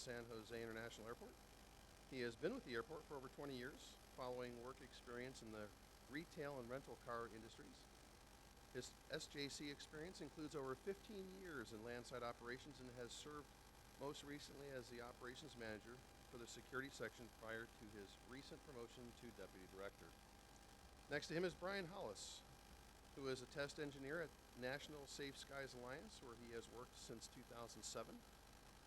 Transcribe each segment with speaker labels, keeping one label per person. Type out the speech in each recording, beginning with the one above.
Speaker 1: San Jose International Airport. He has been with the airport for over 20 years, following work experience in the retail and rental car industries. His SJC experience includes over 15 years in landside operations and has served most recently as the operations manager for the security section prior to his recent promotion to deputy director. Next to him is Brian Hollis, who is a test engineer at National Safe Skies Alliance, where he has worked since 2007.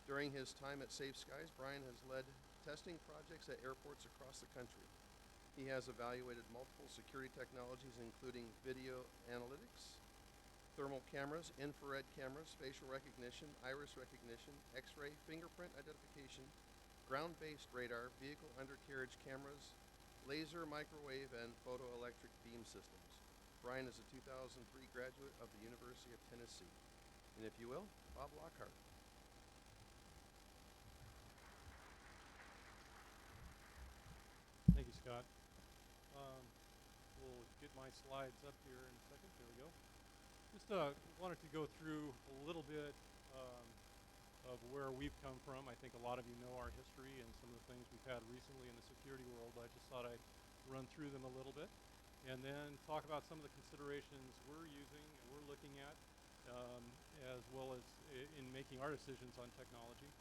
Speaker 1: During his time at Safe Skies, Brian has led testing projects at airports across the country. He has evaluated multiple security technologies, including video analytics, thermal cameras, infrared cameras, facial recognition, iris recognition, X-ray, fingerprint identification, ground-based radar, vehicle undercarriage cameras, laser, microwave, and photoelectric beam systems. Brian is a 2003 graduate of the University of Tennessee. And if you will, Bob Lockhart.
Speaker 2: Thank you, Scott. We'll get my slides up here in a second. There we go. Just wanted to go through a little bit of where we've come from. I think a lot of you know our history and some of the things we've had recently in the security world. I just thought I'd run through them a little bit and then talk about some of the considerations we're using and we're looking at, as well as in making our decisions on technology.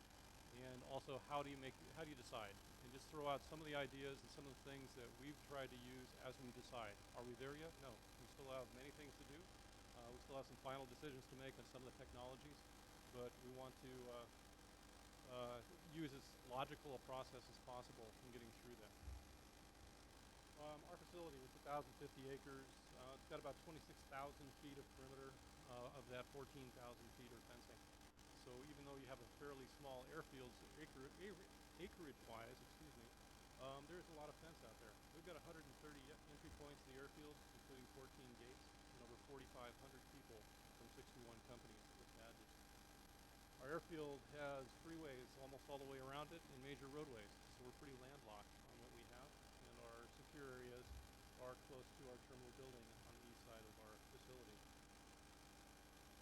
Speaker 2: And also, how do you decide? And just throw out some of the ideas and some of the things that we've tried to use as we decide. Are we there yet? No. We still have many things to do. We still have some final decisions to make on some of the technologies, but we want to use as logical a process as possible in getting through that. Our facility is 1,050 acres. It's got about 26,000 feet of perimeter. Of that, 14,000 feet are fencing. So even though you have a fairly small airfield, acreage-wise, there's a lot of fence out there. We've got 130 entry points to the airfield, including 14 gates, and over 4,500 people from 61 companies with badges. Our airfield has freeways almost all the way around it and major roadways, so we're pretty landlocked on what we have, and our secure areas are close to our terminal building on the east side of our facility.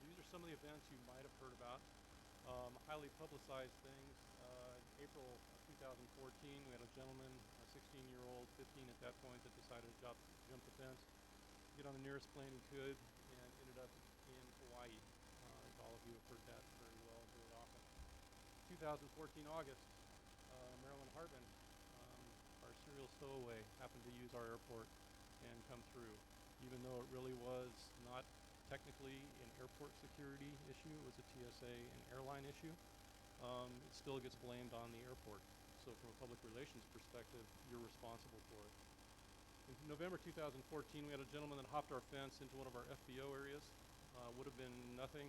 Speaker 2: These are some of the events you might have heard about. Highly publicized things. In April of 2014, we had a gentleman, a 16-year-old, 15 at that point, that decided to jump the fence, get on the nearest plane he could, and ended up in Hawaii. I think all of you have heard that very well and very often. 2014 August, Marilyn Hartman, our serial stowaway, happened to use our airport and come through, even though it really was not technically an airport security issue. It was a TSA and airline issue. It still gets blamed on the airport. So from a public relations perspective, you're responsible for it. In November 2014, we had a gentleman that hopped our fence into one of our FBO areas. Would have been nothing,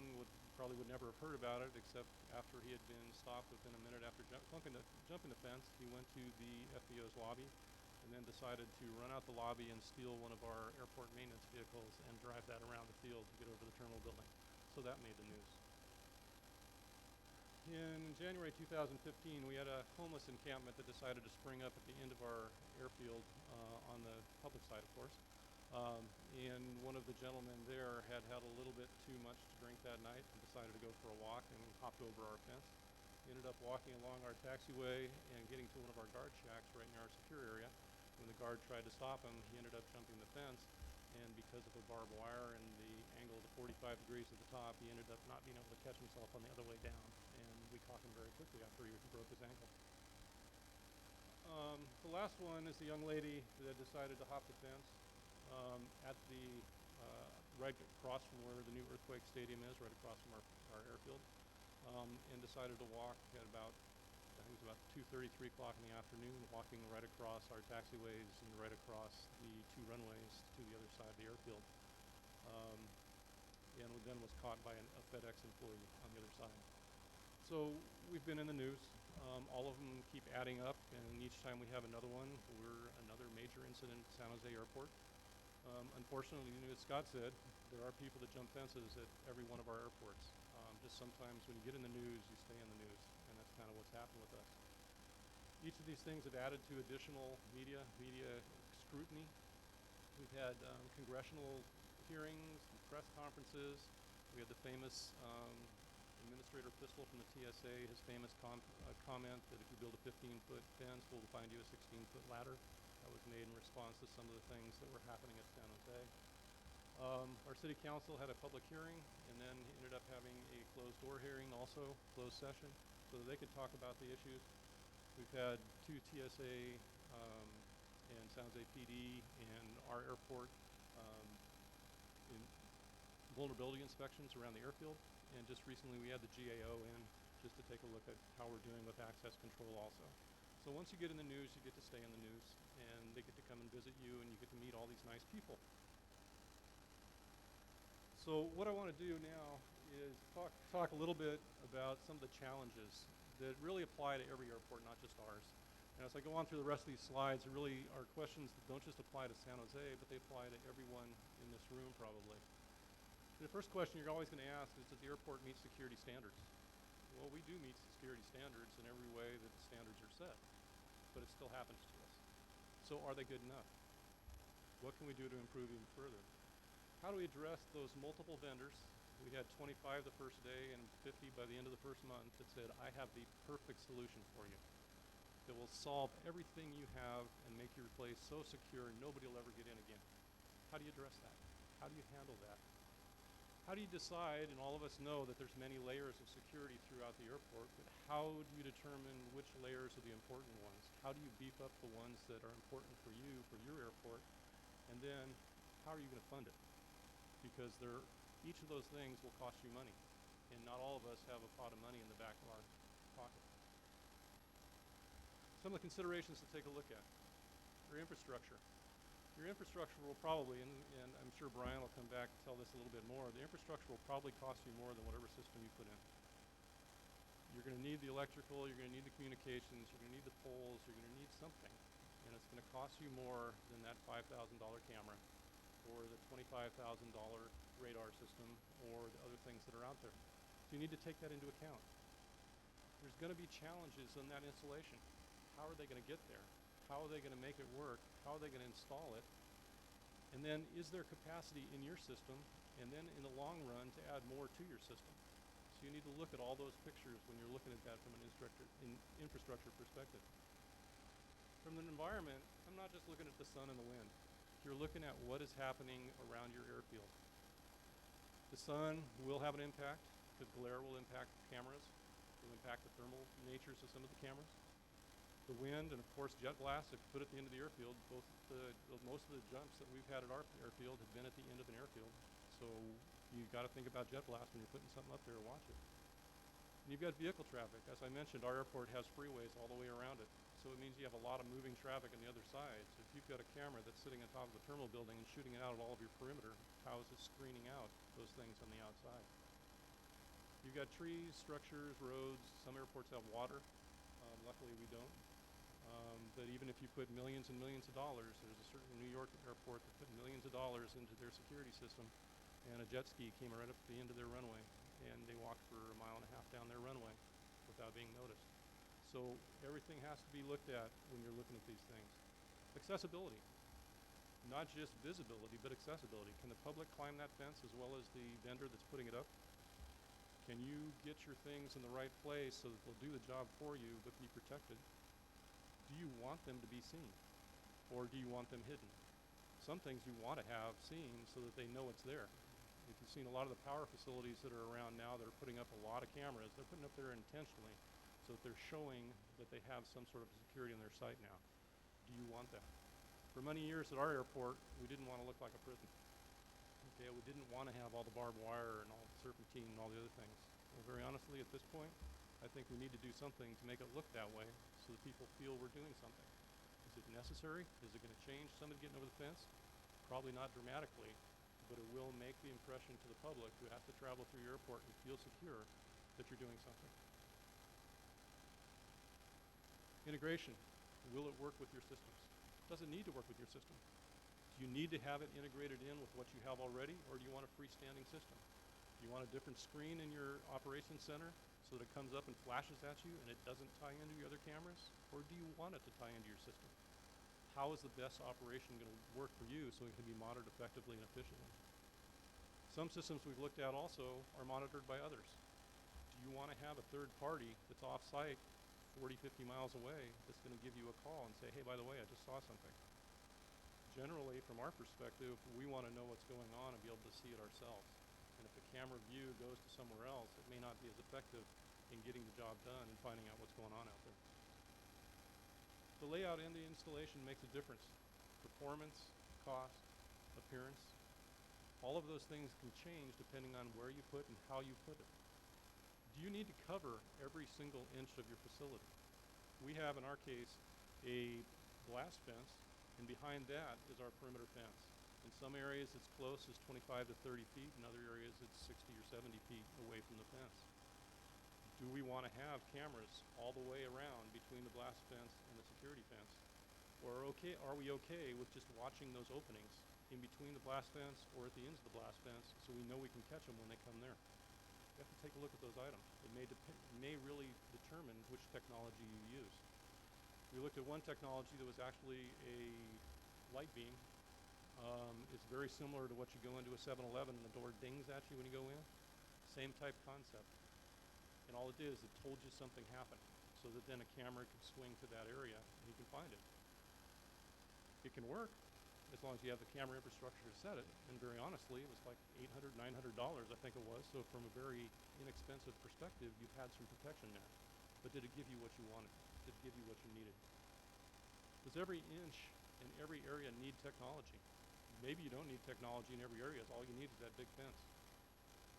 Speaker 2: probably would never have heard about it, except after he had been stopped within a minute after jumping the fence. He went to the FBO's lobby and then decided to run out the lobby and steal one of our airport maintenance vehicles and drive that around the field to get over the terminal building. So that made the news. In January 2015, we had a homeless encampment that decided to spring up at the end of our airfield, on the public side, of course. And one of the gentlemen there had had a little bit too much to drink that night and decided to go for a walk and hopped over our fence. He ended up walking along our taxiway and getting to one of our guard shacks right near our secure area. When the guard tried to stop him, he ended up jumping the fence, and because of the barbed wire and the angle of the 45 degrees at the top, he ended up not being able to catch himself on the other way down, and we caught him very quickly after he broke his ankle. The last one is the young lady that decided to hop the fence at the right across from where the new earthquake stadium is, right across from our airfield, and decided to walk at about, I think it was about 2:30, 3 o'clock in the afternoon, walking right across our taxiways and right across the two runways to the other side of the airfield. And then was caught by a FedEx employee on the other side. So we've been in the news. All of them keep adding up, and each time we have another one, we're another major incident at San Jose Airport. Unfortunately, as Scott said, there are people that jump fences at every one of our airports. Just sometimes when you get in the news, you stay in the news, and that's kind of what's happened with us. Each of these things have added to additional media scrutiny. We've had congressional hearings, press conferences. We had the famous Administrator Pistol from the TSA, his famous comment that if you build a 15-foot fence, we'll find you a 16-foot ladder. That was made in response to some of the things that were happening at San Jose. Our city council had a public hearing and then ended up having a closed door hearing also, closed session, so that they could talk about the issues. We've had 2 TSA and San Jose PD and our airport in vulnerability inspections around the airfield. And just recently we had the GAO in just to take a look at how we're doing with access control also. So once you get in the news, you get to stay in the news, and they get to come and visit you, and you get to meet all these nice people. So what I want to do now is talk a little bit about some of the challenges that really apply to every airport, not just ours. And as I go on through the rest of these slides, there really are questions that don't just apply to San Jose, but they apply to everyone in this room probably. The first question you're always going to ask is, does the airport meet security standards? Well, we do meet security standards in every way that the standards are set, but it still happens to us. So are they good enough? What can we do to improve even further? How do we address those multiple vendors? We had 25 the first day and 50 by the end of the first month that said, I have the perfect solution for you that will solve everything you have and make your place so secure nobody will ever get in again. How do you address that? How do you handle that? How do you decide, and all of us know that there's many layers of security throughout the airport, but how do you determine which layers are the important ones? How do you beef up the ones that are important for you, for your airport? And then, how are you going to fund it? Because each of those things will cost you money, and not all of us have a pot of money in the back of our pocket. Some of the considerations to take a look at. Your infrastructure. Your infrastructure will probably, and I'm sure Brian will come back and tell this a little bit more, the infrastructure will probably cost you more than whatever system you put in. You're going to need the electrical, you're going to need the communications, you're going to need the poles, you're going to need something. And it's going to cost you more than that $5,000 camera or the $25,000 radar system or the other things that are out there. So you need to take that into account. There's going to be challenges in that installation. How are they going to get there? How are they going to make it work? How are they going to install it? And then is there capacity in your system? And then in the long run to add more to your system. So you need to look at all those pictures when you're looking at that from an infrastructure perspective. From an environment, I'm not just looking at the sun and the wind. You're looking at what is happening around your airfield. The sun will have an impact because glare will impact cameras. It will impact the thermal natures of some of the cameras. The wind and of course jet blasts, if you put it at the end of the airfield, most of the jumps that we've had at our airfield have been at the end of an airfield. So you've got to think about jet blasts when you're putting something up there to watch it. And you've got vehicle traffic. As I mentioned, our airport has freeways all the way around it. So it means you have a lot of moving traffic on the other side. So if you've got a camera that's sitting on top of the terminal building and shooting it out at all of your perimeter, how is it screening out those things on the outside? You've got trees, structures, roads. Some airports have water. Luckily we don't. But even if you put millions and millions of dollars, there's a certain New York airport that put millions of dollars into their security system, and a jet ski came right up to the end of their runway, and they walked for a mile and a half down their runway without being noticed. So everything has to be looked at when you're looking at these things. Accessibility. Not just visibility, but accessibility. Can the public climb that fence as well as the vendor that's putting it up? Can you get your things in the right place so that they'll do the job for you but be protected? Do you want them to be seen, or do you want them hidden? Some things you want to have seen so that they know it's there. If you've seen a lot of the power facilities that are around now that are putting up a lot of cameras, they're putting up there intentionally so that they're showing that they have some sort of security on their site now. Do you want that? For many years at our airport, we didn't want to look like a prison. Okay, we didn't want to have all the barbed wire and all the serpentine and all the other things. Well, very honestly, at this point, I think we need to do something to make it look that way so that people feel we're doing something. Is it necessary? Is it going to change somebody getting over the fence? Probably not dramatically, but it will make the impression to the public who has to travel through your airport and feel secure that you're doing something. Integration. Will it work with your systems? Does it need to work with your system? Do you need to have it integrated in with what you have already, or do you want a freestanding system? Do you want a different screen in your operations center so that it comes up and flashes at you and it doesn't tie into your other cameras? Or do you want it to tie into your system? How is the best operation going to work for you so it can be monitored effectively and efficiently? Some systems we've looked at also are monitored by others. Do you want to have a third party that's off-site 40, 50 miles away that's going to give you a call and say, hey, by the way, I just saw something. Generally, from our perspective, we want to know what's going on and be able to see it ourselves. And if the camera view goes to somewhere else, it may not be as effective in getting the job done and finding out what's going on out there. The layout and the installation makes a difference. Performance, cost, appearance, all of those things can change depending on where you put and how you put it. Do you need to cover every single inch of your facility? We have, in our case, a glass fence, and behind that is our perimeter fence. In some areas it's close as 25 to 30 feet, in other areas it's 60 or 70 feet away from the fence. Do we want to have cameras all the way around between the glass fence and the security fence? Or are we okay with just watching those openings in between the blast fence or at the ends of the blast fence so we know we can catch them when they come there? You have to take a look at those items. It may really determine which technology you use. We looked at one technology that was actually a light beam. It's very similar to what you go into a 7-Eleven and the door dings at you when you go in. Same type concept. And all it did is it told you something happened so that then a camera could swing to that area and you can find it. It can work as long as you have the camera infrastructure to set it. And very honestly, it was like $800, $900, I think it was. So from a very inexpensive perspective, you've had some protection there. But did it give you what you wanted? Did it give you what you needed? Does every inch in every area need technology? Maybe you don't need technology in every area. All you need is that big fence.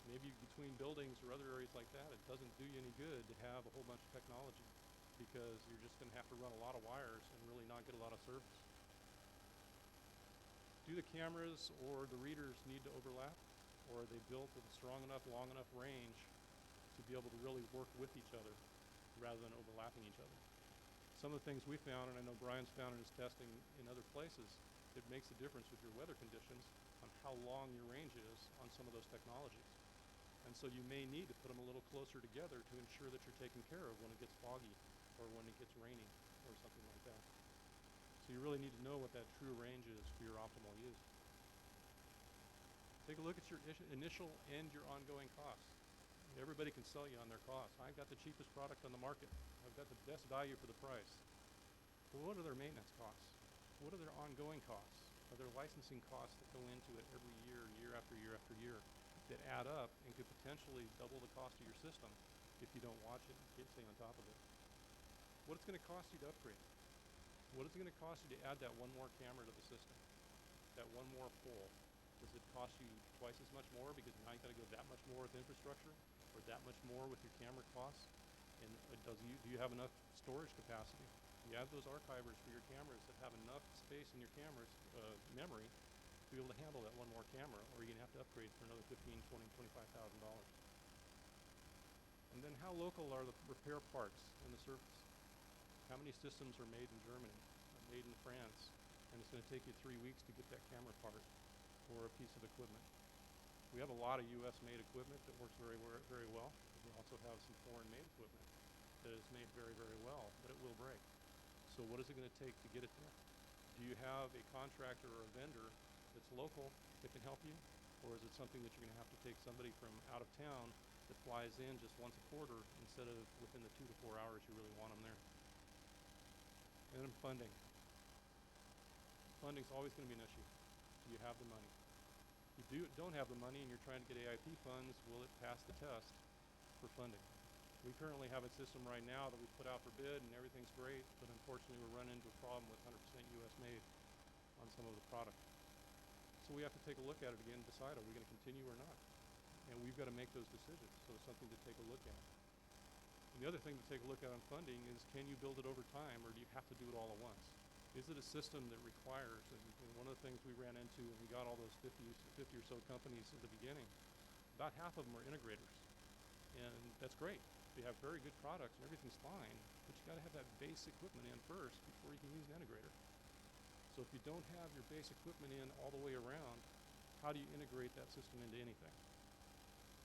Speaker 2: Maybe between buildings or other areas like that, it doesn't do you any good to have a whole bunch of technology because you're just going to have to run a lot of wires and really not get a lot of service. Do the cameras or the readers need to overlap, or are they built with a strong enough, long enough range to be able to really work with each other rather than overlapping each other? Some of the things we found, and I know Brian's found in his testing in other places, it makes a difference with your weather conditions on how long your range is on some of those technologies. And so you may need to put them a little closer together to ensure that you're taken care of when it gets foggy or when it gets rainy or something like that. So you really need to know what that true range is for your optimal use. Take a look at your initial and your ongoing costs. Everybody can sell you on their costs. I've got the cheapest product on the market. I've got the best value for the price. Well, what are their maintenance costs? What are their ongoing costs? Are there licensing costs that go into it every year, year after year after year, that add up and could potentially double the cost of your system if you don't watch it and can't stay on top of it? What it's going to cost you to upgrade? What is it going to cost you to add that one more camera to the system? That one more pole? Does it cost you twice as much more because now you've got to go that much more with infrastructure or that much more with your camera costs? And do you have enough storage capacity? Do you have those archivers for your cameras that have enough space in your camera's memory to be able to handle that one more camera, or are you going to have to upgrade for another $15,000, $20,000, $25,000? And then how local are the repair parts and the service? How many systems are made in Germany, made in France, and it's going to take you 3 weeks to get that camera part or a piece of equipment? We have a lot of US-made equipment that works very, very well. We also have some foreign-made equipment that is made very, very well, but it will break. So what is it going to take to get it there? Do you have a contractor or a vendor that's local that can help you? Or is it something that you're going to have to take somebody from out of town that flies in just once a quarter instead of within the 2 to 4 hours you really want them there? And then funding. Funding's always going to be an issue. Do you have the money? If you don't have the money and you're trying to get AIP funds, will it pass the test for funding? We currently have a system right now that we put out for bid and everything's great, but unfortunately we're running into a problem with 100% US made on some of the product. So we have to take a look at it again and decide, are we going to continue or not? And we've got to make those decisions, so it's something to take a look at. And the other thing to take a look at on funding is, can you build it over time, or do you have to do it all at once? Is it a system that requires, and one of the things we ran into when we got all those 50 or so companies at the beginning, about half of them are integrators. And that's great. They have very good products and everything's fine, but you got to have that base equipment in first before you can use an integrator. So if you don't have your base equipment in all the way around, how do you integrate that system into anything?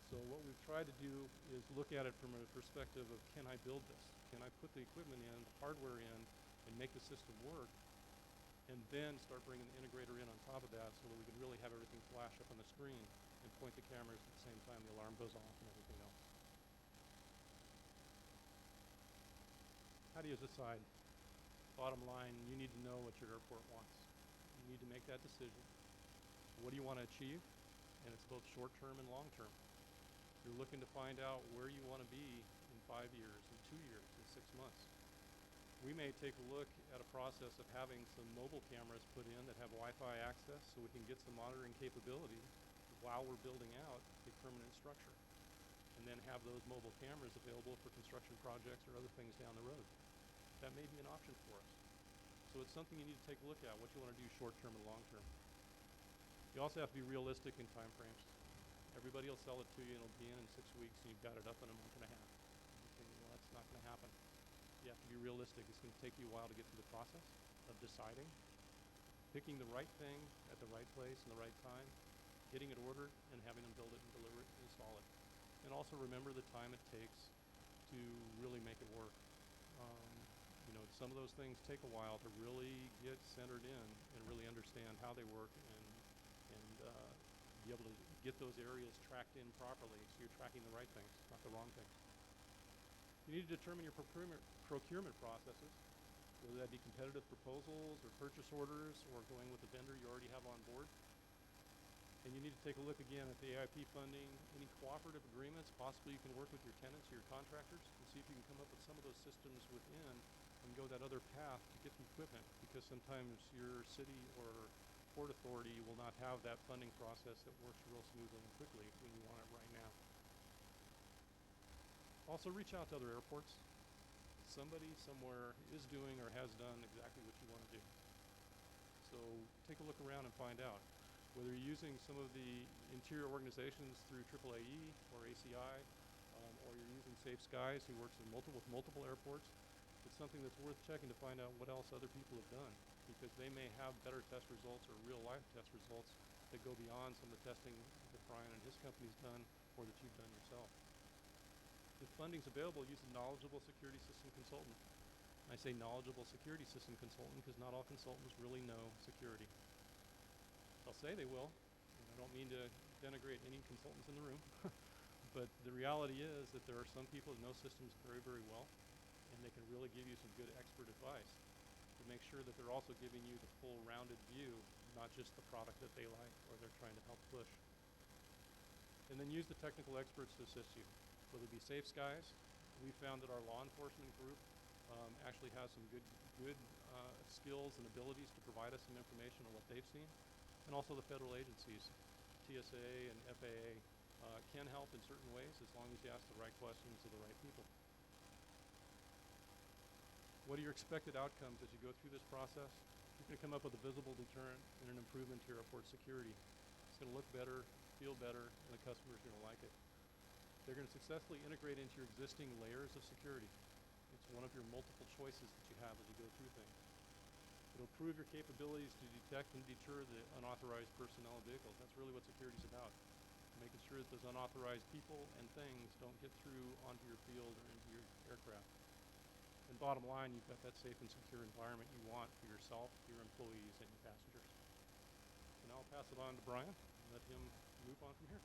Speaker 2: So what we've tried to do is look at it from a perspective of, can I build this? Can I put the equipment in, the hardware in, and make the system work, and then start bringing the integrator in on top of that so that we can really have everything flash up on the screen and point the cameras at the same time the alarm goes off and everything else. how do you decide? Bottom line, you need to know what your airport wants. You need to make that decision. What do you want to achieve? And it's both short-term and long-term. You're looking to find out where you want to be in 5 years, in 2 years, in 6 months. We may take a look at a process of having some mobile cameras put in that have Wi-Fi access so we can get some monitoring capability while we're building out a permanent structure. And then have those mobile cameras available for construction projects or other things down the road. That may be an option for us. So it's something you need to take a look at, what you want to do short-term and long-term. You also have to be realistic in time frames. Everybody will sell it to you and it'll be in 6 weeks and you've got it up in a month and a half. Okay, well, that's not going to happen. You have to be realistic. It's going to take you a while to get through the process of deciding, picking the right thing at the right place and the right time, getting it ordered and having them build it and deliver it and install it. And also remember the time it takes to really make it work. You know, some of those things take a while to really get centered in and really understand how they work and be able to get those areas tracked in properly so you're tracking the right things, not the wrong things. You need to determine your procurement processes, whether that be competitive proposals or purchase orders or going with the vendor you already have on board. And you need to take a look again at the AIP funding, any cooperative agreements. Possibly you can work with your tenants or your contractors and see if you can come up with some of those systems within and go that other path to get the equipment, because sometimes your city or port authority will not have that funding process that works real smoothly and quickly when you want it right now. Also reach out to other airports. Somebody somewhere is doing or has done exactly what you want to do. So take a look around and find out. Whether you're using some of the interior organizations through SWAAAE or ACI, or you're using Safe Skies, who works with multiple airports, it's something that's worth checking to find out what else other people have done, because they may have better test results or real-life test results that go beyond some of the testing that Brian and his company's done or that you've done yourself. If funding's available, use a knowledgeable security system consultant. I say knowledgeable security system consultant because not all consultants really know security. They'll say they will, and I don't mean to denigrate any consultants in the room, but the reality is that there are some people that know systems very, very well, and they can really give you some good expert advice to make sure that they're also giving you the full rounded view, not just the product that they like or they're trying to help push. And then use the technical experts to assist you, whether it be Safe Skies. We found that our law enforcement group actually has some good skills and abilities to provide us some information on what they've seen. And also the federal agencies, TSA and FAA, can help in certain ways as long as you ask the right questions to the right people. What are your expected outcomes as you go through this process? You're going to come up with a visible deterrent and an improvement to your airport security. It's going to look better, feel better, and the customer's going to like it. They're going to successfully integrate into your existing layers of security. It's one of your multiple choices that you have as you go through things. It'll improve your capabilities to detect and deter the unauthorized personnel and vehicles. That's really what security is about. Making sure that those unauthorized people and things don't get through onto your field or into your aircraft. And bottom line, you've got that safe and secure environment you want for yourself, your employees, and your passengers. So now I'll pass it on to Brian and let him move on from here.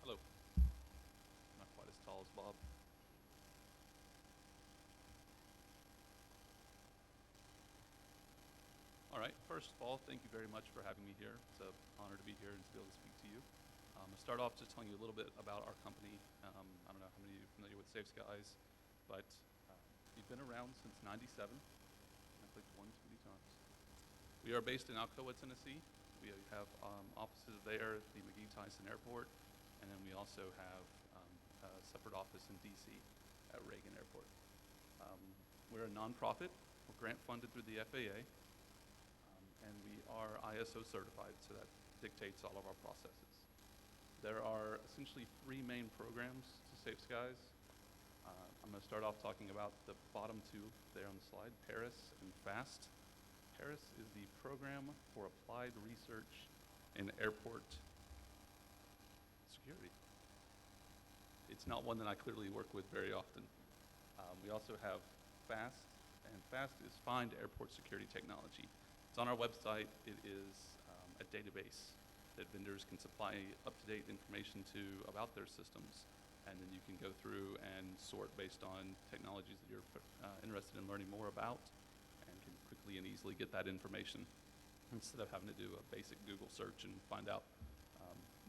Speaker 3: Hello. Not quite as tall as Bob. All right, first of all, thank you very much for having me here. It's an honor to be here and to be able to speak to you. I'll start off just telling you a little bit about our company. I don't know how many of you are familiar with Safe Skies, but we've been around since '97. I clicked one too many times. We are based in Alcoa, Tennessee. We have offices there at the McGee-Tyson Airport, and then we also have a separate office in DC at Reagan Airport. We're a nonprofit. We're grant funded through the FAA. And we are ISO certified, so that dictates all of our processes. There are essentially 3 main programs to Safe Skies. I'm going to start off talking about the bottom 2 there on the slide, PARIS and FAST. PARIS is the Program for Applied Research in Airport Security. It's not one that I clearly work with very often. We also have FAST, and FAST is Find Airport Security Technology. It's on our website. It is a database that vendors can supply up-to-date information to about their systems. And then you can go through and sort based on technologies that you're interested in learning more about, and can quickly and easily get that information instead of having to do a basic Google search and find out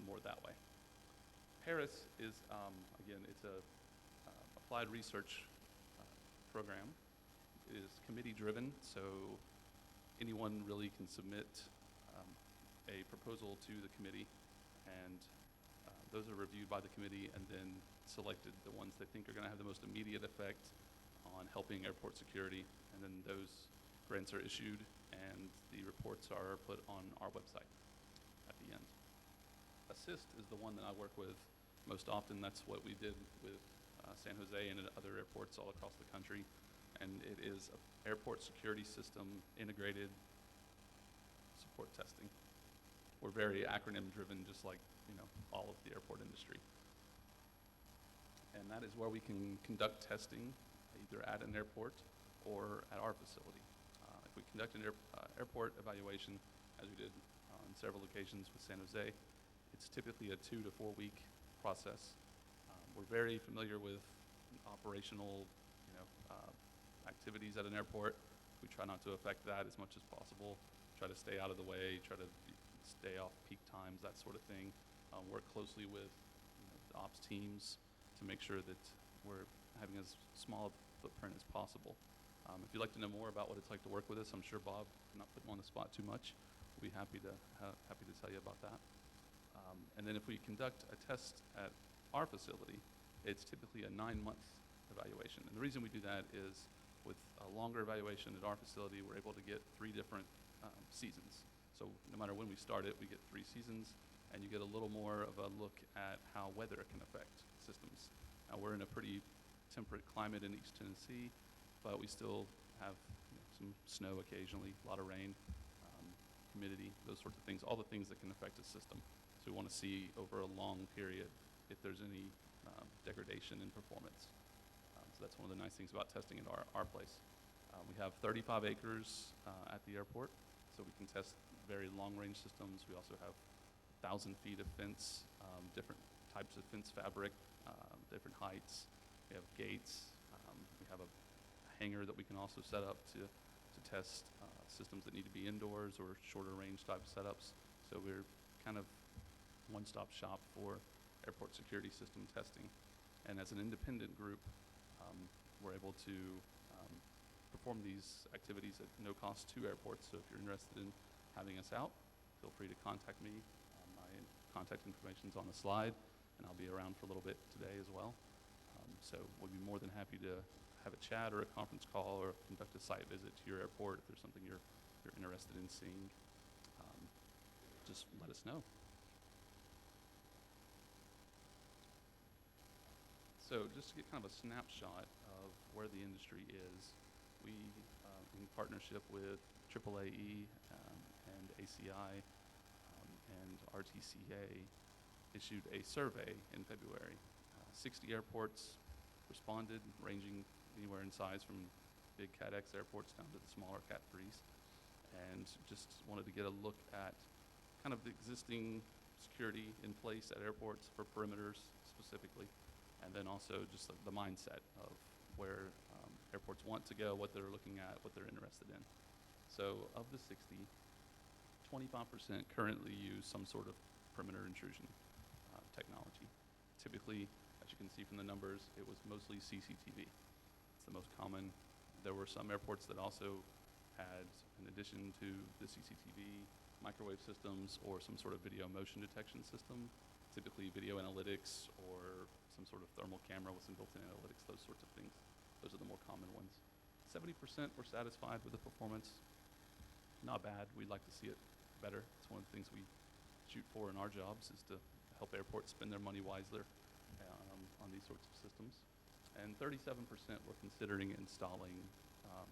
Speaker 3: more that way. Harris is, again, it's a applied research program. It is committee-driven, so anyone really can submit a proposal to the committee, and those are reviewed by the committee and then selected the ones they think are going to have the most immediate effect on helping airport security, and then those grants are issued and the reports are put on our website at the end. Assist is the one that I work with most often. That's what we did with San Jose and at other airports all across the country, and it is an airport security system integrated support testing. We're very acronym driven, just like all of the airport industry. And that is where we can conduct testing either at an airport or at our facility. If we conduct an airport evaluation, as we did on several occasions with San Jose, it's typically a 2 to 4 week process. We're very familiar with operational activities at an airport. We try not to affect that as much as possible, try to stay out of the way, try to stay off peak times, that sort of thing. Work closely with the ops teams to make sure that we're having as small a footprint as possible. If you'd like to know more about what it's like to work with us, I'm sure Bob, not putting him on the spot too much, will be happy to tell you about that. And then if we conduct a test at our facility, it's typically a 9-month evaluation. And the reason we do that is with a longer evaluation at our facility, we're able to get 3 different seasons. So no matter when we start it, we get 3 seasons, and you get a little more of a look at how weather can affect systems. Now, we're in a pretty temperate climate in East Tennessee, but we still have some snow occasionally, a lot of rain, humidity, those sorts of things, all the things that can affect a system. So we want to see over a long period if there's any degradation in performance. So that's one of the nice things about testing at our place. We have 35 acres at the airport, so we can test very long-range systems. We also have 1,000 feet of fence, different types of fence fabric, different heights. We have gates. We have a hangar that we can also set up to test systems that need to be indoors or shorter range type setups. So we're kind of one-stop shop for airport security system testing. And as an independent group, we're able to perform these activities at no cost to airports. So if you're interested in having us out, feel free to contact me. My contact information is on the slide, and I'll be around for a little bit today as well. So we'll be more than happy to have a chat or a conference call or conduct a site visit to your airport if there's something you're interested in seeing. Just let us know. So just to get kind of a snapshot of where the industry is, we, in partnership with SWAAAE and ACI and RTCA, issued a survey in February. 60 airports responded, ranging anywhere in size from big Cat X airports down to the smaller Cat 3s, and just wanted to get a look at kind of the existing security in place at airports for perimeters specifically, and then also just the mindset of where airports want to go, what they're looking at, what they're interested in. So of the 60, 25% currently use some sort of perimeter intrusion technology. Typically, as you can see from the numbers, it was mostly CCTV. It's the most common. There were some airports that also had, in addition to the CCTV, microwave systems or some sort of video motion detection system, typically video analytics or some sort of thermal camera with some built-in analytics, those sorts of things. Those are the more common ones. 70% were satisfied with the performance. Not bad. We'd like to see it better. It's one of the things we shoot for in our jobs, is to help airports spend their money wisely on these sorts of systems. And 37% were considering installing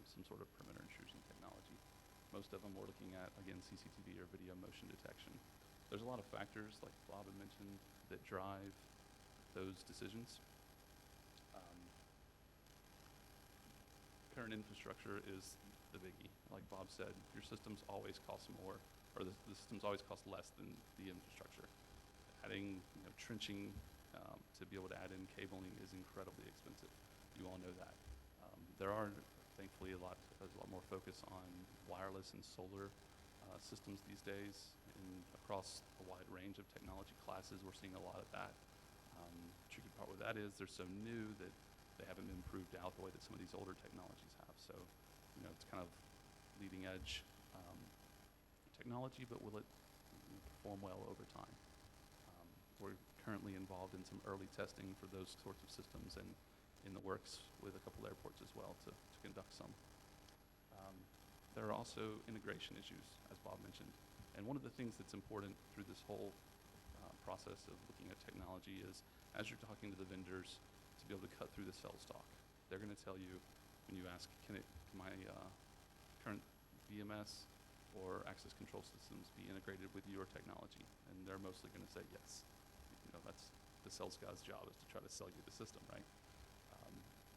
Speaker 3: some sort of perimeter intrusion technology. Most of them were looking at, again, CCTV or video motion detection. There's a lot of factors, like Bob had mentioned, that drive those decisions. Current infrastructure is the biggie. Like Bob said, your systems always cost more or the systems always cost less than the infrastructure. Adding, trenching to be able to add in cabling is incredibly expensive. You all know that. There are, thankfully, there's a lot more focus on wireless and solar systems these days, and across a wide range of technology classes, we're seeing a lot of that. Tricky part with that is they're so new that they haven't been proved out the way that some of these older technologies have. So, it's kind of leading edge technology, but will it perform well over time? We're currently involved in some early testing for those sorts of systems, and in the works with a couple airports as well to conduct some. There are also integration issues, as Bob mentioned. And one of the things that's important through this whole process of looking at technology is, as you're talking to the vendors, to be able to cut through the sales talk. They're going to tell you, when you ask, can my current VMS or access control systems be integrated with your technology? And they're mostly going to say yes. That's the sales guy's job, is to try to sell you the system, right?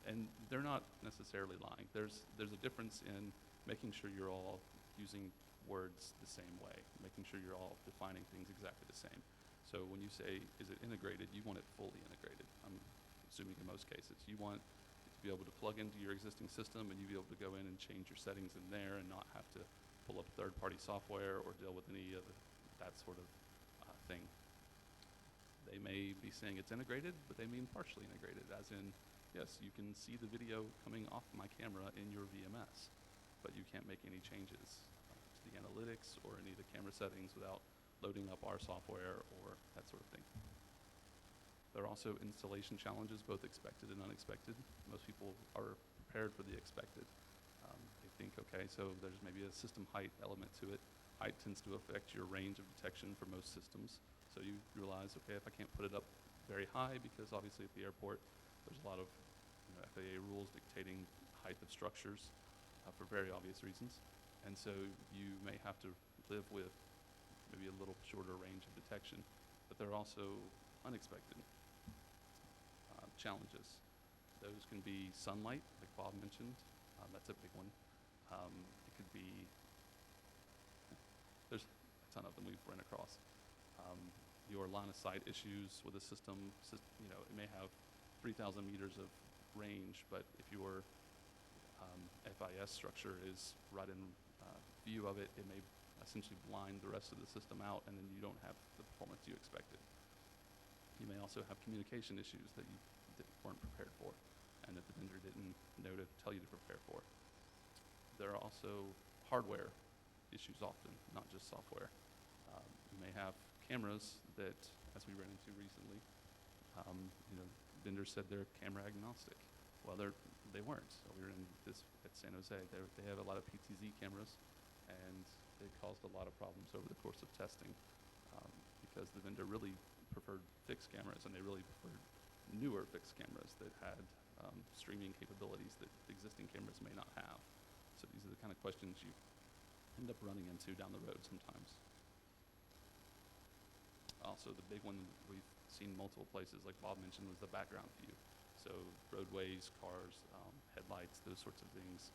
Speaker 3: And they're not necessarily lying. There's a difference in making sure you're all using words the same way, making sure you're all defining things exactly the same. So when you say, is it integrated, you want it fully integrated. I'm assuming in most cases. You want it to be able to plug into your existing system, and you be able to go in and change your settings in there and not have to pull up third-party software or deal with any of that sort of thing. They may be saying it's integrated, but they mean partially integrated, as in, yes, you can see the video coming off my camera in your VMS, but you can't make any changes to the analytics or any of the camera settings without loading up our software or that sort of thing. There are also installation challenges, both expected and unexpected. Most people are prepared for the expected. They think, okay, so there's maybe a system height element to it. Height tends to affect your range of detection for most systems. So you realize, okay, if I can't put it up very high, because obviously at the airport, there's a lot of FAA rules dictating height of structures for very obvious reasons. And so you may have to live with maybe a little shorter range of detection, but there are also unexpected challenges. Those can be sunlight, like Bob mentioned. That's a big one. It could be, there's a ton of them we've run across. Your line of sight issues with a system, it may have 3,000 meters of range, but if your FIS structure is right in view of it, it may essentially blind the rest of the system out, and then you don't have the performance you expected. You may also have communication issues that you weren't prepared for, and that the vendor didn't know to tell you to prepare for. There are also hardware issues often, not just software. You may have cameras that, as we ran into recently, vendors said they're camera agnostic. Well, they weren't. So we were in this at San Jose. They have a lot of PTZ cameras, and it caused a lot of problems over the course of testing because the vendor really preferred fixed cameras, and they really preferred newer fixed cameras that had streaming capabilities that existing cameras may not have. So these are the kind of questions you end up running into down the road sometimes. Also, the big one we've seen multiple places, like Bob mentioned, was the background view. So roadways, cars, headlights, those sorts of things.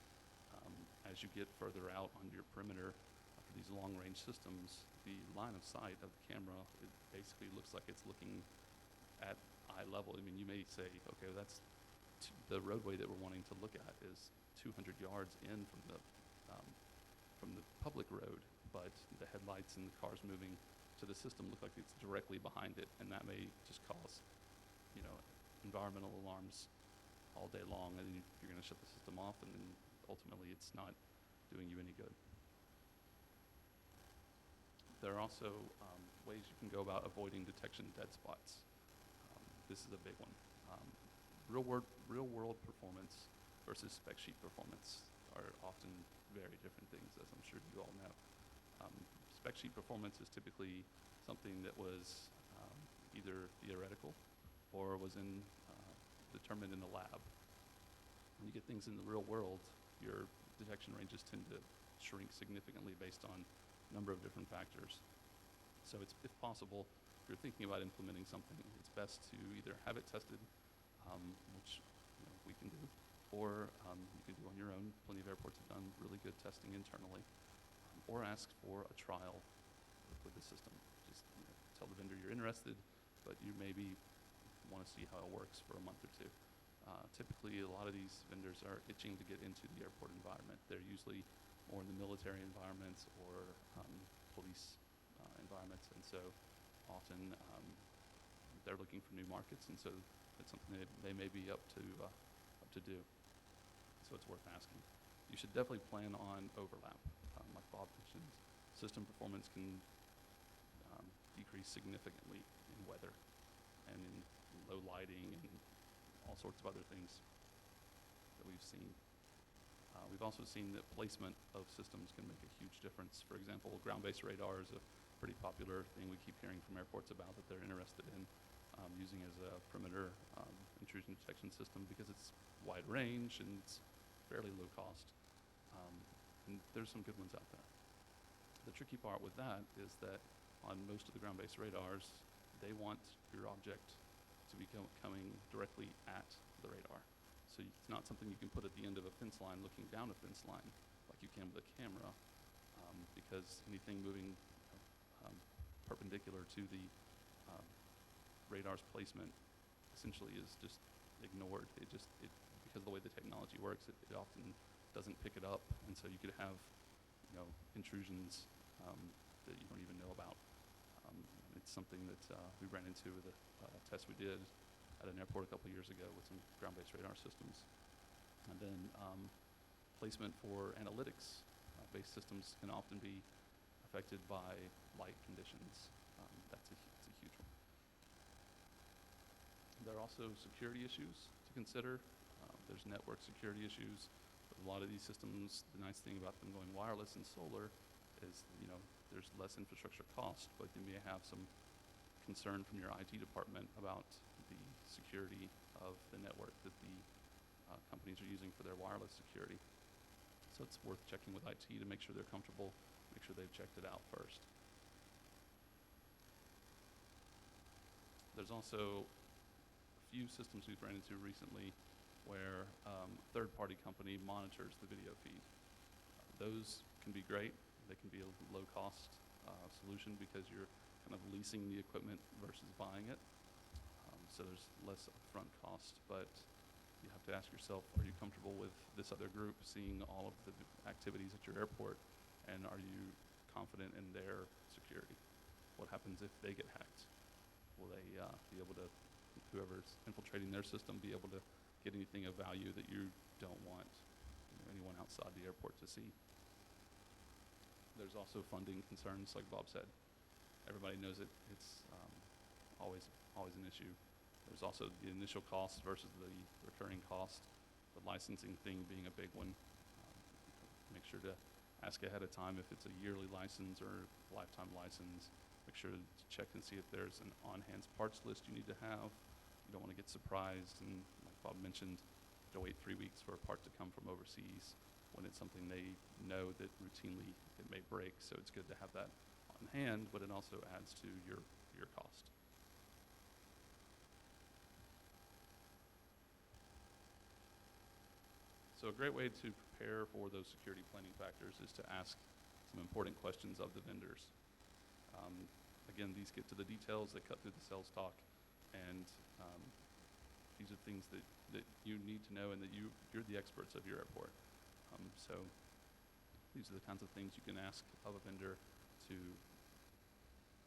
Speaker 3: As you get further out on your perimeter for these long-range systems, the line of sight of the camera, it basically looks like it's looking at eye level. I mean, you may say, okay, that's the roadway that we're wanting to look at is 200 yards in from the public road, but the headlights and the cars moving to the system look like it's directly behind it, and that may just cause, environmental alarms all day long, and then you're going to shut the system off, and then ultimately it's not doing you any good. There are also ways you can go about avoiding detection dead spots. This is a big one. Real world performance versus spec sheet performance are often very different things, as I'm sure you all know. Spec sheet performance is typically something that was either theoretical or was determined in the lab. When you get things in the real world, your detection ranges tend to shrink significantly based on a number of different factors. So it's, if possible, if you're thinking about implementing something, it's best to either have it tested, which we can do, or you can do on your own. Plenty of airports have done really good testing internally. or ask for a trial with the system. Just tell the vendor you're interested, but you maybe want to see how it works for a month or two. Typically, a lot of these vendors are itching to get into the airport environment. They're usually more in the military environments or police environments, and so often they're looking for new markets, and so it's something that they may be up to do. So it's worth asking. You should definitely plan on overlap. Like Bob mentioned, system performance can decrease significantly in weather and in low lighting and all sorts of other things that we've seen. We've also seen that placement of systems can make a huge difference. For example, ground-based radar is a pretty popular thing we keep hearing from airports about that they're interested in using as a perimeter intrusion detection system because it's wide range and it's fairly low cost. And there's some good ones out there. The tricky part with that is that on most of the ground-based radars, they want your object to be coming directly at the radar. So it's not something you can put at the end of a fence line looking down a fence line like you can with a camera, because anything moving perpendicular to the radar's placement essentially is just ignored. Because of the way the technology works, it often doesn't pick it up, and so you could have intrusions that you don't even know about. It's something that we ran into with a test we did at an airport a couple years ago with some ground-based radar systems. And then placement for analytics-based systems can often be affected by light conditions. That's a huge one. There are also security issues to consider. There's network security issues. With a lot of these systems, the nice thing about them going wireless and solar is, there's less infrastructure cost, but you may have some concern from your IT department about the security of the network that the companies are using for their wireless security. So it's worth checking with IT to make sure they're comfortable, make sure they've checked it out first. There's also a few systems we've ran into recently where a third-party company monitors the video feed. Those can be great. They can be a low-cost solution because you're kind of leasing the equipment versus buying it. So there's less upfront cost, but you have to ask yourself, are you comfortable with this other group seeing all of the activities at your airport, and are you confident in their security? What happens if they get hacked? Will they be able to, whoever's infiltrating their system, be able to get anything of value that you don't want anyone outside the airport to see? There's also funding concerns, like Bob said. Everybody knows it's always an issue. There's also the initial cost versus the recurring cost, the licensing thing being a big one. Make sure to ask ahead of time if it's a yearly license or lifetime license. Make sure to check and see if there's an on-hand parts list you need to have. You don't want to get surprised, and like Bob mentioned, to wait 3 weeks for a part to come from overseas when it's something they know that routinely it may break. So it's good to have that on hand, but it also adds to your cost. So a great way to prepare for those security planning factors is to ask some important questions of the vendors. Again, these get to the details, they cut through the sales talk, and these are things that you need to know and that you're the experts of your airport. So these are the kinds of things you can ask of a vendor to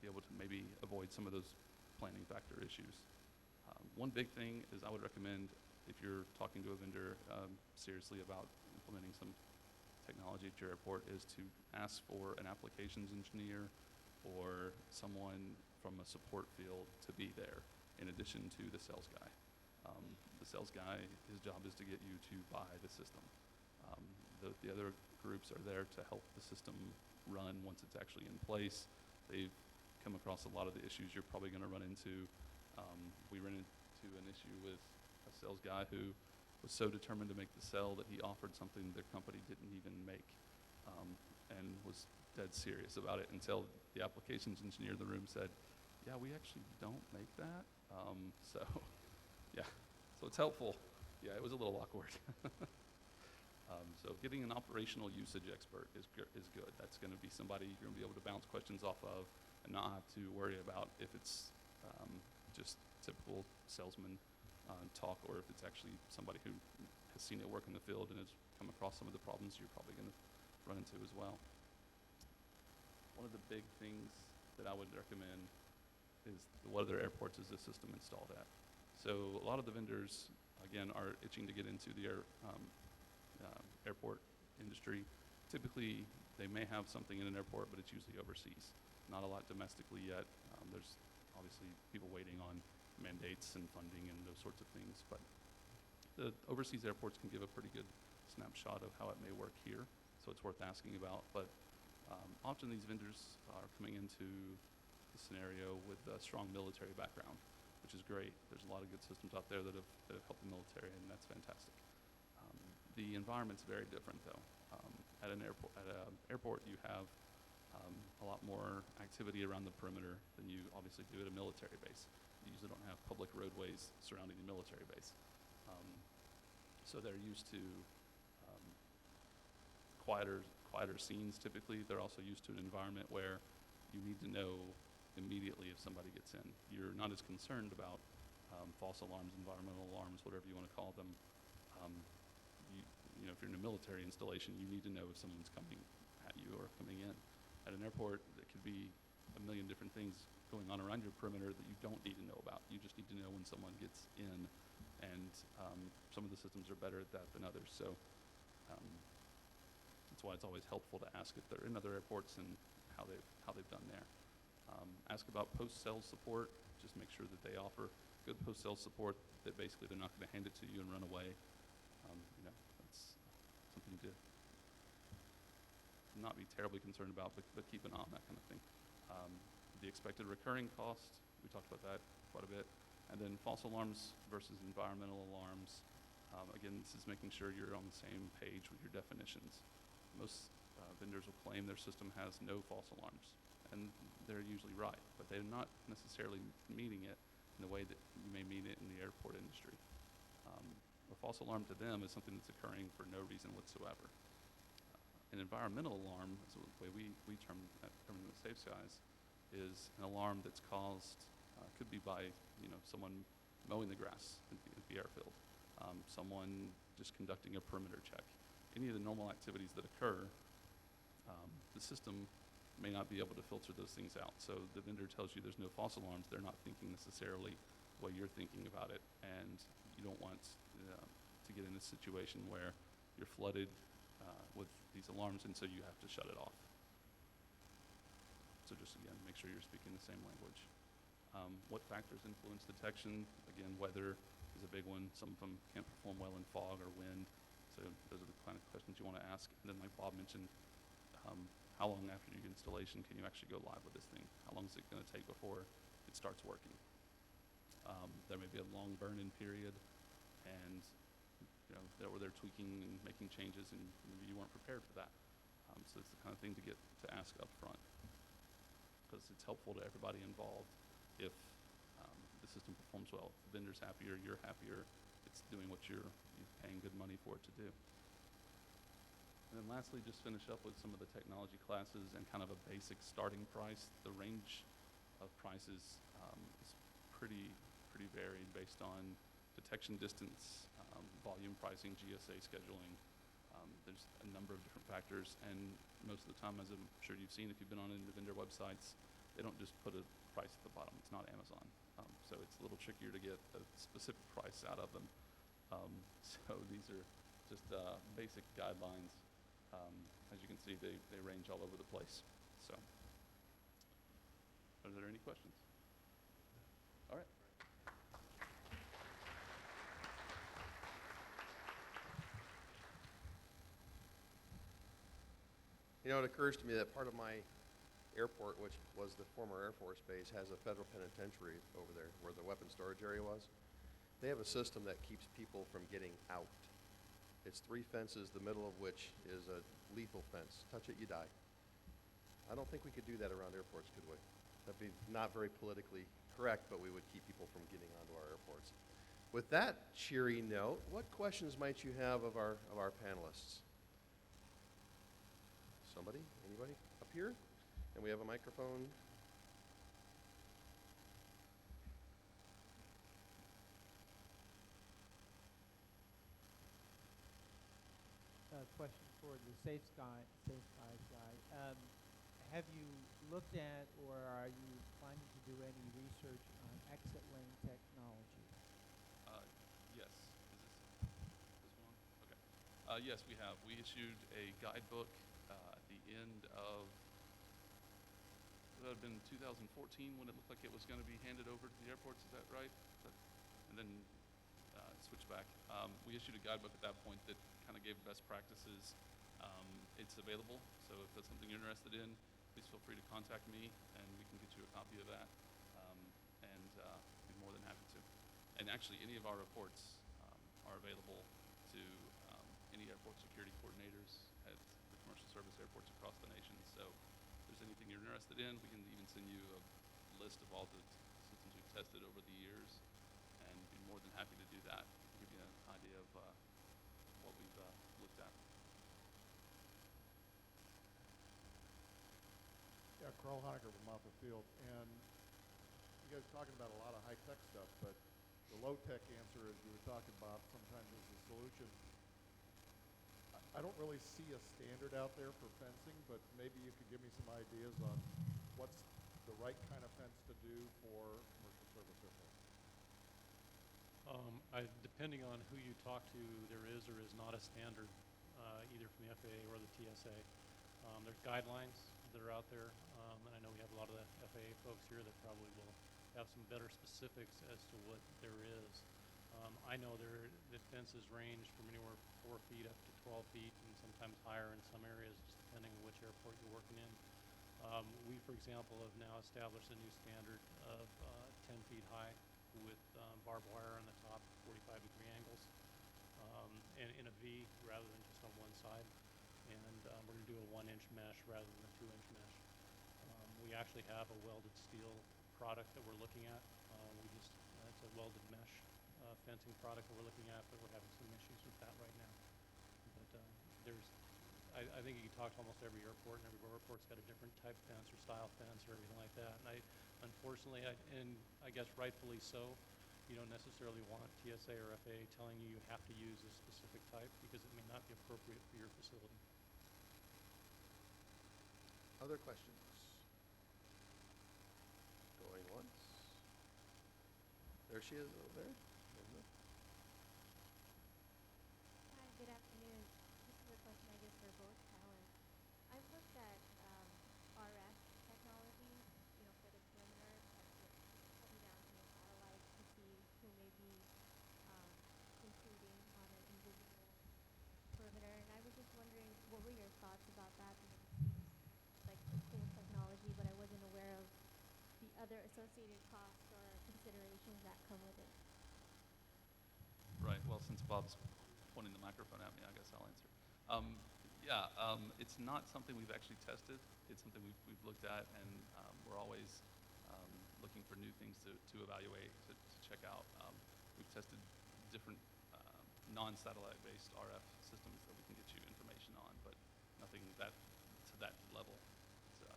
Speaker 3: be able to maybe avoid some of those planning factor issues. One big thing is I would recommend, if you're talking to a vendor seriously about implementing some technology at your airport, is to ask for an applications engineer or someone from a support field to be there in addition to the sales guy. The sales guy, his job is to get you to buy the system. The other groups are there to help the system run once it's actually in place. They've come across a lot of the issues you're probably going to run into. We ran into an issue with a sales guy who was so determined to make the sell that he offered something their company didn't even make, and was dead serious about it until the applications engineer in the room said, yeah, we actually don't make that. So yeah, so it's helpful. Yeah, it was a little awkward. So getting an operational usage expert is good. That's going to be somebody you're going to be able to bounce questions off of and not have to worry about if it's just typical salesman talk, or if it's actually somebody who has seen it work in the field and has come across some of the problems you're probably going to run into as well. One of the big things that I would recommend is what other airports is this system installed at. So a lot of the vendors, again, are itching to get into the airport industry. Typically, they may have something in an airport, but it's usually overseas. Not a lot domestically yet. There's obviously people waiting on mandates and funding and those sorts of things, but the overseas airports can give a pretty good snapshot of how it may work here, so it's worth asking about. But often these vendors are coming into the scenario with a strong military background, which is great. There's a lot of good systems out there that have helped the military, and that's fantastic. The environment's very different, though. At an airport, you have a lot more activity around the perimeter than you obviously do at a military base. You usually don't have public roadways surrounding the military base. So they're used to quieter scenes typically. They're also used to an environment where you need to know immediately if somebody gets in. You're not as concerned about false alarms, environmental alarms, whatever you want to call them. You know, if you're in a military installation, you need to know if someone's coming at you or coming in. At an airport, there could be a million different things going on around your perimeter that you don't need to know about. You just need to know when someone gets in, and some of the systems are better at that than others. So that's why it's always helpful to ask if they're in other airports and how they've done there. Ask about post-sales support. Just make sure that they offer good post-sales support, that basically they're not going to hand it to you and run away. You know, that's something to not be terribly concerned about, but keep an eye on that kind of thing. The expected recurring cost, we talked about that quite a bit. And then false alarms versus environmental alarms. Again, this is making sure you're on the same page with your definitions. Most vendors will claim their system has no false alarms, and they're usually right, but they're not necessarily meaning it in the way that you may mean it in the airport industry. A false alarm to them is something that's occurring for no reason whatsoever. An environmental alarm, is the way we term in the Safe Skies, is an alarm that's caused, could be by someone mowing the grass at the airfield, someone just conducting a perimeter check. Any of the normal activities that occur, the system may not be able to filter those things out. So the vendor tells you there's no false alarms. They're not thinking necessarily the way you're thinking about it, and you don't want to get in a situation where you're flooded with these alarms, and so you have to shut it off. So just again, make sure you're speaking the same language. What factors influence detection? Again, weather is a big one. Some of them can't perform well in fog or wind. So those are the kind of questions you want to ask. And then like Bob mentioned, how long after your installation can you actually go live with this thing? How long is it going to take before it starts working? There may be a long burn-in period, and where they're tweaking and making changes, and maybe you weren't prepared for that. So it's the kind of thing to ask up front, because it's helpful to everybody involved if the system performs well. If the vendor's happier, you're happier. It's doing what you're paying good money for it to do. And then lastly, just finish up with some of the technology classes and kind of a basic starting price. The range of prices is pretty varied based on detection distance, volume pricing, GSA scheduling. There's a number of different factors, and most of the time, as I'm sure you've seen if you've been on any of the vendor websites, they don't just put a price at the bottom. It's not Amazon. So it's a little trickier to get a specific price out of them. So these are just basic guidelines. As you can see, they range all over the place. So are there any questions? All right.
Speaker 1: It occurs to me that part of my airport, which was the former Air Force base, has a federal penitentiary over there where the weapon storage area was. They have a system that keeps people from getting out. It's 3 fences, the middle of which is a lethal fence. Touch it, you die. I don't think we could do that around airports, could we? That'd be not very politically correct, but we would keep people from getting onto our airports. With that cheery note, what questions might you have of our panelists? Somebody? Anybody? Up here? And we have a microphone.
Speaker 4: Question for the Safe Skies guy. Have you looked at or are you planning to do any research on exit lane technology?
Speaker 3: Yes. Is this one? Okay. Yes, we have. We issued a guidebook at the end of, that had been 2014 when it looked like it was going to be handed over to the airports. Is that right? And then switch back. We issued a guidebook at that point that kind of gave best practices. It's available, so if that's something you're interested in, please feel free to contact me, and we can get you a copy of that, and be more than happy to. And actually, any of our reports are available to any airport security coordinators at the commercial service airports across the nation. So if there's anything you're interested in, we can even send you a list of all the systems we've tested over the years, and be more than happy to do that, give you an idea of what we've looked at.
Speaker 5: Yeah, Carl Honecker from Moffett Field, and you guys are talking about a lot of high-tech stuff, but the low-tech answer, as you were talking about, sometimes is the solution. I don't really see a standard out there for fencing, but maybe you could give me some ideas on what's the right kind of fence to do for commercial service airports.
Speaker 2: Depending on who you talk to, there is or is not a standard, either from the FAA or the TSA. There's guidelines that are out there, and I know we have a lot of the FAA folks here that probably will have some better specifics as to what there is. I know the fences range from anywhere from 4 feet up to 12 feet, and sometimes higher in some areas, just depending on which airport you're working in. We, for example, have now established a new standard of 10 feet high with barbed wire on the top, 45-degree angles, and in a V rather than just on one side. And we're going to do a 1-inch mesh rather than a 2-inch mesh. We actually have a welded steel product that we're looking at. It's a welded mesh fencing product that we're looking at, but we're having some issues with that right now. But I think you can talk to almost every airport, and every airport's got a different type fence or style fence or everything like that. And unfortunately, and I guess rightfully so, you don't necessarily want TSA or FAA telling you have to use a specific type because it may not be appropriate for your facility.
Speaker 1: Other questions? Going once. There she is over there.
Speaker 6: Hi, good afternoon. This is a question, I guess, for both panelists. I've looked at RF technology, for the perimeter, putting down satellites to see who may be intruding on an invisible perimeter. And I was just wondering, what were your thoughts about that? Because it seems like a cool technology, but I wasn't aware of the other associated costs or considerations that come with it.
Speaker 3: Right. Well, since Bob's pointing the microphone at me, I guess I'll answer. It's not something we've actually tested. It's something we've looked at, and we're always looking for new things to evaluate, to check out. We've tested different non-satellite-based RF systems that we can get you information on, but nothing to that level. So,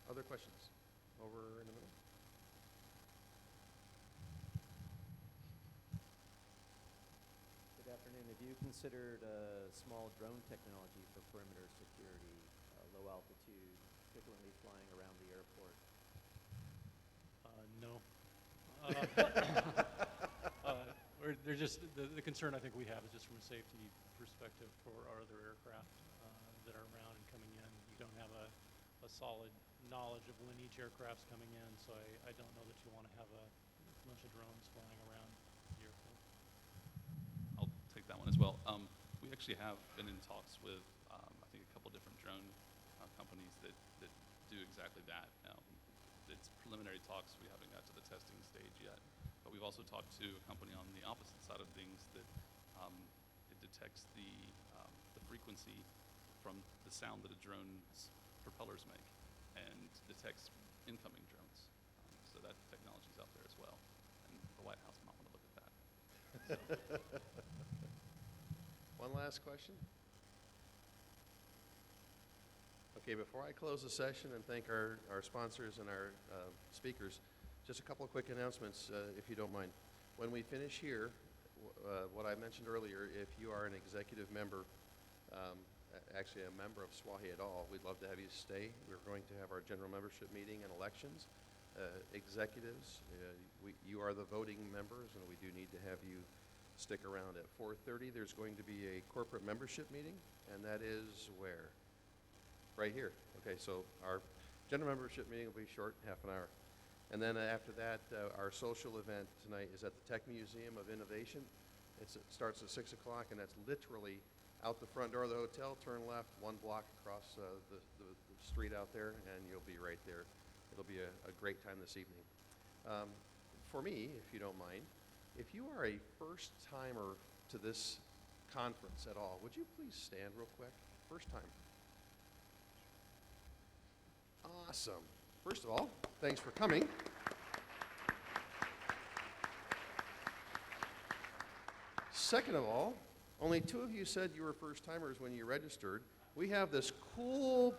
Speaker 1: Other questions? Over in the middle.
Speaker 7: Good afternoon. Have you considered small drone technology for perimeter security, low altitude, frequently flying around the airport?
Speaker 2: No. They're just the concern I think we have is just from a safety perspective for our other aircraft that are around and coming in. You don't have a solid knowledge of when each aircraft's coming in, so I don't know that you want to have a bunch of drones flying around the airport.
Speaker 3: I'll take that one as well. We actually have been in talks with, I think, a couple different drone companies that do exactly that. It's preliminary talks. We haven't got to the testing stage yet. But we've also talked to a company on the opposite side of things that it detects the frequency from the sound that a drone's propellers make and detects incoming drones. So that technology is out there as well. And the White House might want to look at that.
Speaker 1: One last question. Okay, before I close the session and thank our sponsors and our speakers, just a couple of quick announcements, if you don't mind. When we finish here, what I mentioned earlier, if you are an executive member, actually a member of SWAAAE at all, we'd love to have you stay. We're going to have our general membership meeting and elections. Executives, you are the voting members, and we do need to have you stick around. At 4:30, there's going to be a corporate membership meeting, and that is where? Right here. Okay, so our general membership meeting will be short, half an hour. And then after that, our social event tonight is at the Tech Museum of Innovation. It starts at 6 o'clock, and that's literally out the front door of the hotel, turn left, 1 block across the street out there, and you'll be right there. It'll be a great time this evening. For me, if you don't mind, if you are a first-timer to this conference at all, would you please stand real quick? First time. Awesome. First of all, thanks for coming. Second of all, only 2 of you said you were first-timers when you registered. We have this cool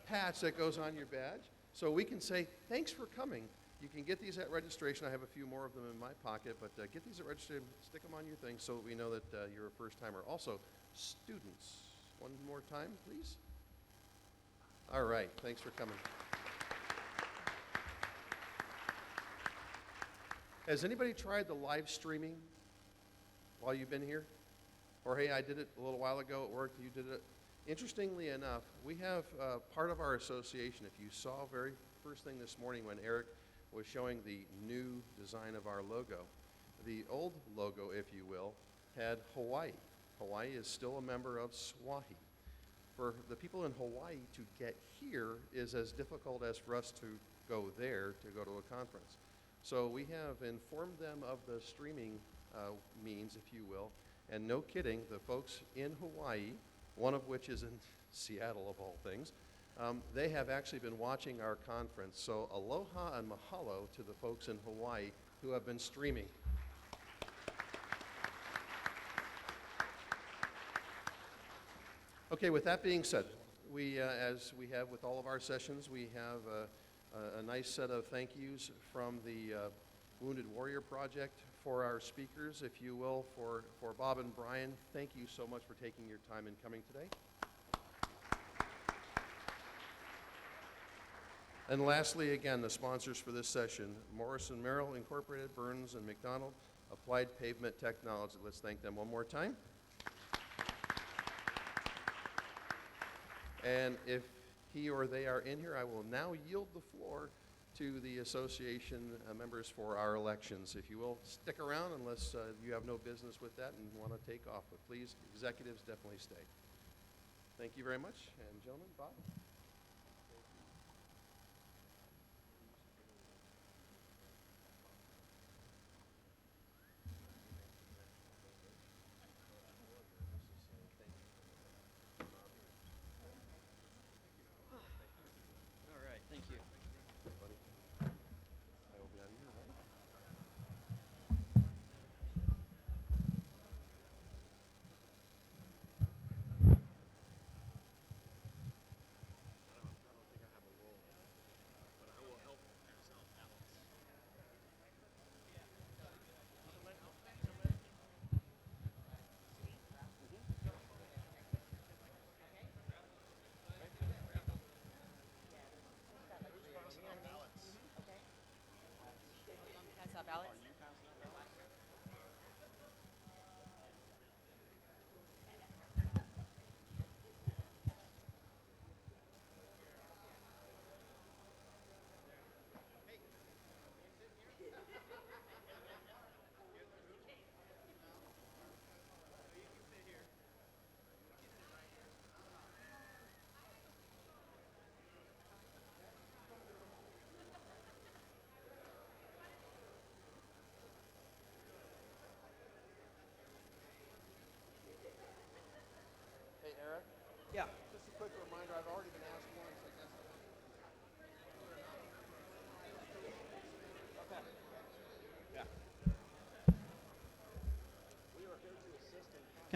Speaker 1: patch that goes on your badge, so we can say, thanks for coming. You can get these at registration. I have a few more of them in my pocket, but get these at registration, stick them on your thing so we know that you're a first-timer. Also, students, one more time, please. All right, thanks for coming. Has anybody tried the live streaming while you've been here? Or hey, I did it a little while ago, it worked, you did it. Interestingly enough, we have part of our association, if you saw very first thing this morning when Eric was showing the new design of our logo, the old logo, if you will, had Hawaii. Hawaii is still a member of SWAAAE. For the people in Hawaii to get here is as difficult as for us to go there to go to a conference. So we have informed them of the streaming means, if you will, and no kidding, the folks in Hawaii, one of which is in Seattle of all things, they have actually been watching our conference. So aloha and mahalo to the folks in Hawaii who have been streaming. Okay, with that being said, we, as we have with all of our sessions, we have a nice set of thank yous from the Wounded Warrior Project for our speakers, if you will, for Bob and Brian. Thank you so much for taking your time and coming today. And lastly, again, the sponsors for this session, Morrison Merrill Incorporated, Burns and McDonald, Applied Pavement Technology. Let's thank them one more time. And if he or they are in here, I will now yield the floor to the association members for our elections. If you will, stick around unless you have no business with that and want to take off. But please, executives, definitely stay. Thank you very much. And gentlemen, Bob.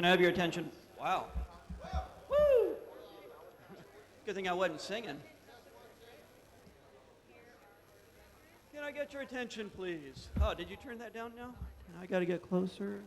Speaker 8: Can I have your attention? Wow. Woo! Good thing I wasn't singing. Can I get your attention, please? Oh, did you turn that down now? I got to get closer.